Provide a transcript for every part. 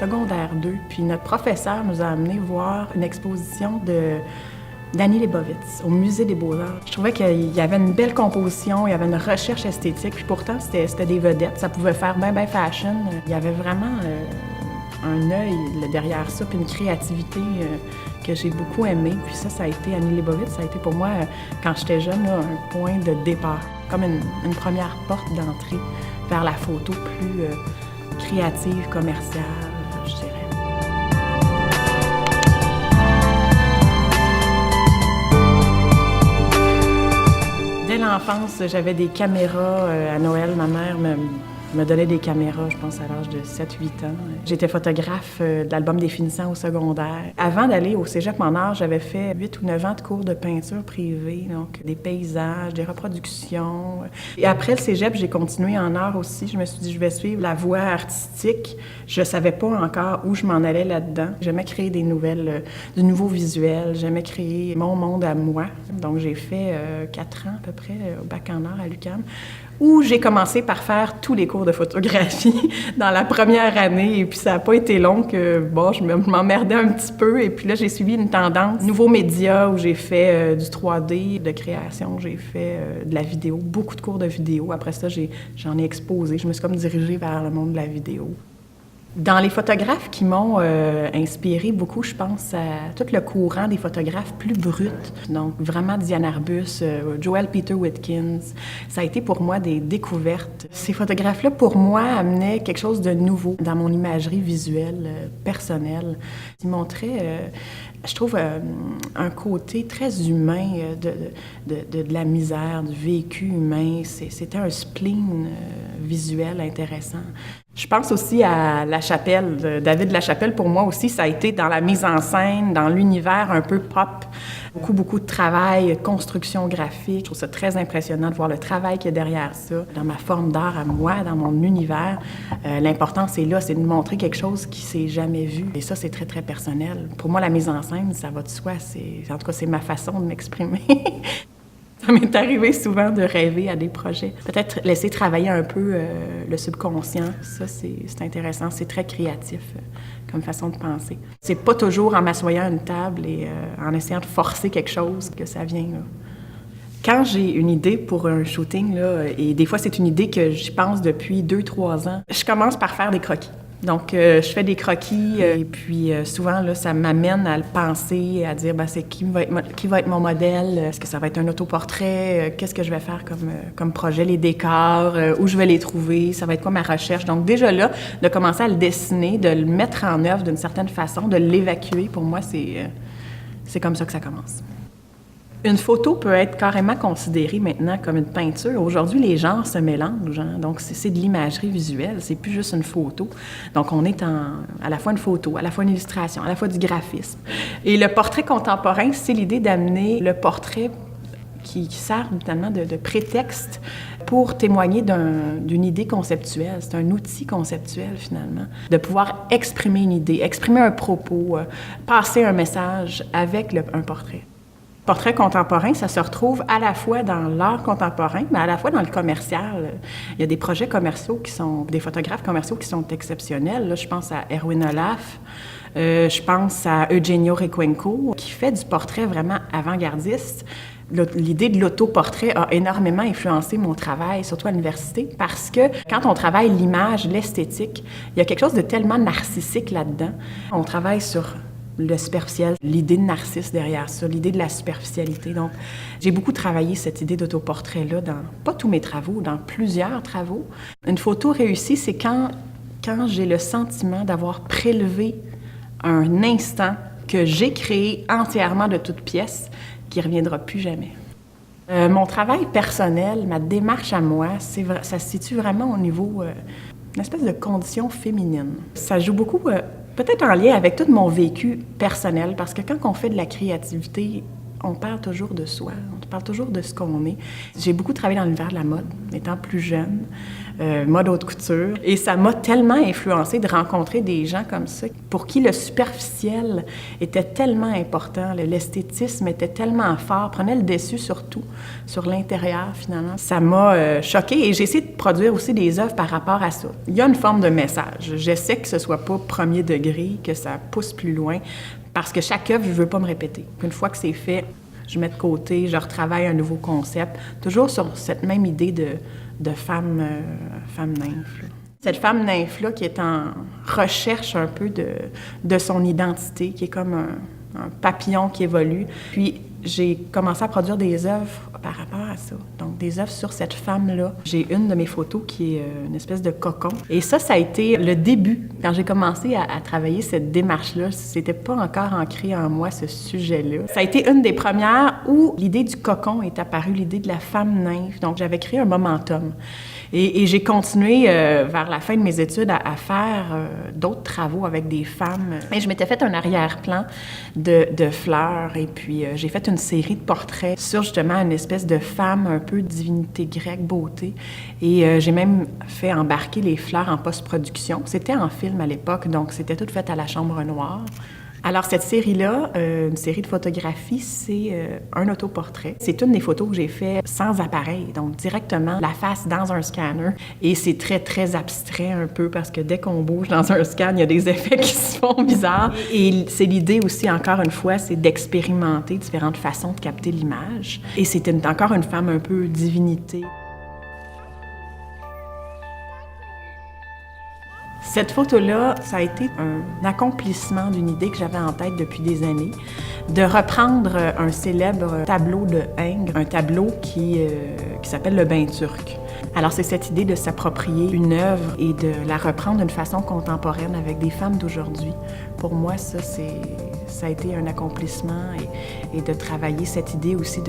secondaire 2, puis notre professeur nous a amenés voir une exposition d'Annie Leibovitz au Musée des Beaux-Arts. Je trouvais qu'il y avait une belle composition, il y avait une recherche esthétique, puis pourtant, c'était des vedettes. Ça pouvait faire bien fashion. Il y avait vraiment un œil derrière ça, puis une créativité que j'ai beaucoup aimée. Puis ça a été Annie Leibovitz, ça a été pour moi, quand j'étais jeune, là, un point de départ, comme une première porte d'entrée vers la photo plus créative, commerciale, je dirais. Dès l'enfance, j'avais des caméras. À Noël, ma mère me donnait des caméras, je pense, à l'âge de 7-8 ans. J'étais photographe de l'album des finissants au secondaire. Avant d'aller au cégep en art, j'avais fait 8 ou 9 ans de cours de peinture privée, donc des paysages, des reproductions. Et après le cégep, j'ai continué en art aussi. Je me suis dit, je vais suivre la voie artistique. Je savais pas encore où je m'en allais là-dedans. J'aimais créer du nouveau visuel. J'aimais créer mon monde à moi. Donc, j'ai fait 4 ans à peu près au bac en art à l'UQAM, où j'ai commencé par faire tous les cours de photographie dans la première année. Et puis, ça n'a pas été long que, bon, je m'emmerdais un petit peu. Et puis là, j'ai suivi une tendance nouveaux médias où j'ai fait du 3D, de création. J'ai fait de la vidéo, beaucoup de cours de vidéo. Après ça, j'en ai exposé. Je me suis comme dirigée vers le monde de la vidéo. Dans les photographes qui m'ont inspiré beaucoup, je pense à tout le courant des photographes plus bruts. Donc, vraiment Diane Arbus, Joel Peter Whitkins. Ça a été pour moi des découvertes. Ces photographes-là, pour moi, amenaient quelque chose de nouveau dans mon imagerie visuelle, personnelle. Ils montraient, je trouve, un côté très humain de la misère, du vécu humain. C'était un spleen visuel intéressant. Je pense aussi à La Chapelle. David Lachapelle, pour moi aussi, ça a été dans la mise en scène, dans l'univers un peu pop. Beaucoup de travail, construction graphique. Je trouve ça très impressionnant de voir le travail qu'il y a derrière ça. Dans ma forme d'art à moi, dans mon univers, l'important, c'est là, c'est de montrer quelque chose qui s'est jamais vu. Et ça, c'est très personnel. Pour moi, la mise en scène, ça va de soi. En tout cas, c'est ma façon de m'exprimer. Ça m'est arrivé souvent de rêver à des projets. Peut-être laisser travailler un peu le subconscient. Ça, c'est intéressant. C'est très créatif comme façon de penser. C'est pas toujours en m'assoyant à une table et en essayant de forcer quelque chose que ça vient, là. Quand j'ai une idée pour un shooting, là, et des fois, c'est une idée que j'y pense depuis 2-3 ans, je commence par faire des croquis. Donc, je fais des croquis et puis souvent, là, ça m'amène à le penser, à dire, c'est qui va être mon modèle? Est-ce que ça va être un autoportrait? Qu'est-ce que je vais faire comme projet? Les décors? Où je vais les trouver? Ça va être quoi ma recherche? Donc, déjà là, de commencer à le dessiner, de le mettre en œuvre d'une certaine façon, de l'évacuer, pour moi, c'est comme ça que ça commence. Une photo peut être carrément considérée maintenant comme une peinture. Aujourd'hui, les genres se mélangent, hein? Donc, c'est de l'imagerie visuelle, c'est plus juste une photo. Donc, on est à la fois une photo, à la fois une illustration, à la fois du graphisme. Et le portrait contemporain, c'est l'idée d'amener le portrait qui sert notamment de prétexte pour témoigner d'une idée conceptuelle. C'est un outil conceptuel, finalement, de pouvoir exprimer une idée, exprimer un propos, passer un message avec un portrait. Portrait contemporain, ça se retrouve à la fois dans l'art contemporain, mais à la fois dans le commercial. Il y a des projets commerciaux des photographes commerciaux qui sont exceptionnels. Là, je pense à Erwin Olaf, je pense à Eugenio Recuenco, qui fait du portrait vraiment avant-gardiste. L'idée de l'autoportrait a énormément influencé mon travail, surtout à l'université, parce que quand on travaille l'image, l'esthétique, il y a quelque chose de tellement narcissique là-dedans. On travaille sur le superficiel, l'idée de narcisse derrière ça, l'idée de la superficialité. Donc, j'ai beaucoup travaillé cette idée d'autoportrait-là dans, pas tous mes travaux, dans plusieurs travaux. Une photo réussie, c'est quand j'ai le sentiment d'avoir prélevé un instant que j'ai créé entièrement de toutes pièces, qui ne reviendra plus jamais. Mon travail personnel, ma démarche à moi, ça se situe vraiment au niveau d'une espèce de condition féminine. Ça joue beaucoup... peut-être en lien avec tout mon vécu personnel, parce que quand on fait de la créativité, On parle toujours de soi, on parle toujours de ce qu'on est. J'ai beaucoup travaillé dans l'univers de la mode, étant plus jeune, mode haute couture. Et ça m'a tellement influencée de rencontrer des gens comme ça, pour qui le superficiel était tellement important, l'esthétisme était tellement fort, prenait le dessus sur tout, sur l'intérieur finalement. Ça m'a choquée et j'ai essayé de produire aussi des œuvres par rapport à ça. Il y a une forme de message. J'essaie que ce soit pas premier degré, que ça pousse plus loin, parce que chaque œuvre, je veux pas me répéter. Une fois que c'est fait, je mets de côté, je retravaille un nouveau concept, toujours sur cette même idée de femme nymphe. Cette femme nymphe-là qui est en recherche un peu de son identité, qui est comme un papillon qui évolue. Puis j'ai commencé à produire des œuvres par rapport à ça. Donc, des œuvres sur cette femme-là. J'ai une de mes photos qui est une espèce de cocon. Et ça a été le début. Quand j'ai commencé à travailler cette démarche-là, c'était pas encore ancré en moi, ce sujet-là. Ça a été une des premières où l'idée du cocon est apparue, l'idée de la femme nymphe. Donc, j'avais créé un momentum. Et j'ai continué vers la fin de mes études à faire d'autres travaux avec des femmes. Et je m'étais fait un arrière-plan de fleurs et puis j'ai fait une série de portraits sur justement une espèce de femme un peu divinité grecque, beauté. Et j'ai même fait embarquer les fleurs en post-production. C'était en film à l'époque, donc c'était tout fait à la chambre noire. Alors, cette série-là, une série de photographies, c'est un autoportrait. C'est une des photos que j'ai fait sans appareil, donc directement la face dans un scanner. Et c'est très, très abstrait un peu parce que dès qu'on bouge dans un scan, il y a des effets qui se font bizarres. Et c'est l'idée aussi, encore une fois, c'est d'expérimenter différentes façons de capter l'image. Et c'est encore une femme un peu divinité. Cette photo-là, ça a été un accomplissement d'une idée que j'avais en tête depuis des années, de reprendre un célèbre tableau de Ingres, un tableau qui s'appelle le bain turc. Alors, c'est cette idée de s'approprier une œuvre et de la reprendre d'une façon contemporaine avec des femmes d'aujourd'hui. Pour moi, ça a été un accomplissement et de travailler cette idée aussi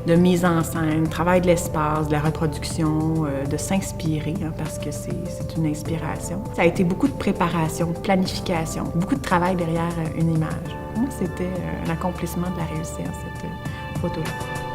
de mise en scène, travail de l'espace, de la reproduction, de s'inspirer, hein, parce que c'est une inspiration. Ça a été beaucoup de préparation, de planification, beaucoup de travail derrière une image. Pour moi, c'était un accomplissement de la réussite, cette photo-là.